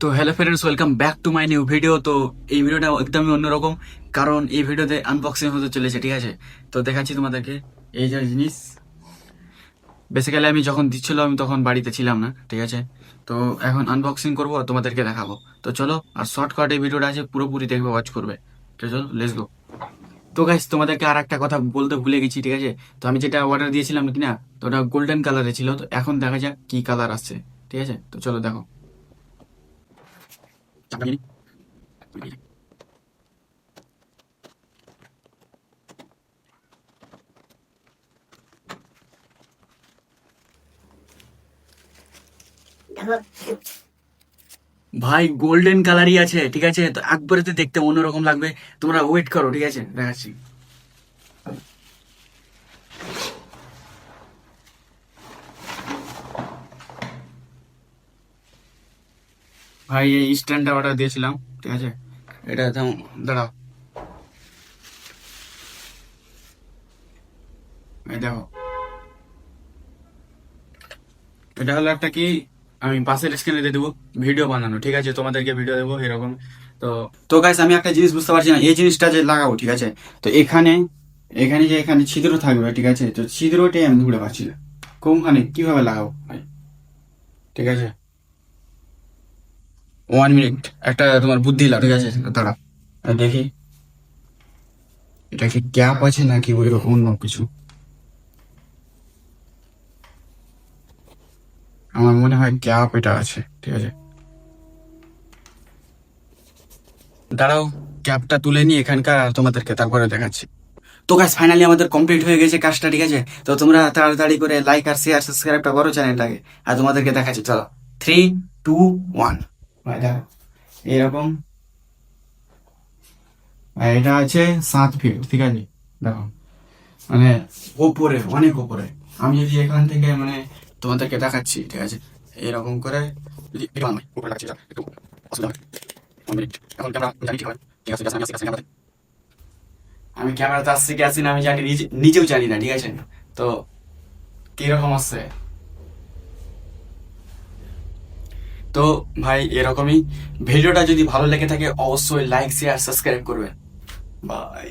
তো hello friends, welcome back to my new video. তো এই ভিডিওটা একদমই অন্যরকম, কারণ এই ভিডিওতে আনবক্সিং হতে চলেছে, ঠিক আছে? তো দেখাচ্ছি তোমাদেরকে এই যে জিনিস। বেসিক্যালি আমি যখন দিচ্ছিল আমি তখন বাড়িতে ছিলাম না, ঠিক আছে? তো এখন আনবক্সিং করবো আর তোমাদেরকে দেখাবো। তো চলো, আর শর্টকাট এই ভিডিওটা আছে, পুরোপুরি দেখবে, ওয়াচ করবে। তো চলো, লেটস গো। তো গাইস, তোমাদেরকে আর একটা কথা বলতে ভুলে গেছি, ঠিক আছে? তো আমি যেটা অর্ডার দিয়েছিলাম কিনা, তো ওটা গোল্ডেন কালারে ছিল। তো এখন দেখা যাক কি কালার আসছে, ঠিক আছে? তো চলো দেখো। ভাই গোল্ডেন কালারই আছে, ঠিক আছে? তো একবারে তো দেখতে অন্যরকম লাগবে। তোমরা ওয়েট করো, ঠিক আছে? দেখাচ্ছি। ভাই এই স্ট্যান্ডটা অর্ডার দিয়েছিলাম, ঠিক আছে? এটা একদম, দাঁড়াও, এই দেখো। এটা হলো একটা কি, আমি পাশের স্ক্রিনে দিয়ে দেবো ভিডিও বানানো, ঠিক আছে? তোমাদেরকে ভিডিও দেবো এরকম। তো তো গাইস, আমি একটা জিনিস বুঝতে পারছি না, এই জিনিসটা যে লাগাবো, ঠিক আছে? তো এখানে এখানে যে এখানে ছিদ্র থাকবে, ঠিক আছে? তো ছিদ্রটাই আমি ধরে পাচ্ছি না, কোনখানে কিভাবে লাগাবো ভাই, ঠিক আছে? 1 মিনিট, একটা তোমার বুদ্ধি লাও, ঠিক আছে? দাঁড়া, দেখি এটা কি গ্যাপ আছে নাকি ওই রকম অন্য কিছু। আমার মনে হয় গ্যাপ এটা আছে, ঠিক আছে? দাঁড়াও, গ্যাপটা তুলে নি এখানকার, আর তোমাদেরকে তারপরে দেখাচ্ছি। তো গাইস, ফাইনালি আমাদের কমপ্লিট হয়ে গেছে কাজটা, ঠিক আছে? তো তোমরা তাড়াতাড়ি করে লাইক আর শেয়ার সাবস্ক্রাইবটা করো চ্যানেলটাকে। আর তোমাদেরকে দেখাচ্ছি, চলো। 3, 2, 1। ভাই দেখো, এরকম। আর এটা আছে 7 ফিট, ঠিক আছে? দেখো, মানে ওপরে, অনেক ওপরে। আমি যদি এখান থেকে মানে তোমাদেরকে দেখাচ্ছি, ঠিক আছে? এরকম করে যদি একটু বানাই, উপরে রাখছি, একটু অসুবিধা হবে। 1 মিনিট, এখন ক্যামেরা জানি ঠিক হবে, ঠিক আছে? আমি আসছি ক্যামেরাতে, আমি ক্যামেরাতে আসছি কি আসছি না আমি জানি, নিজেও জানি না, ঠিক আছে? তো কিরকম আসছে, তো ভাই এরকমই। ভিডিওটা যদি ভালো লেগে থাকে অবশ্যই লাইক শেয়ার সাবস্ক্রাইব করবেন। বাই।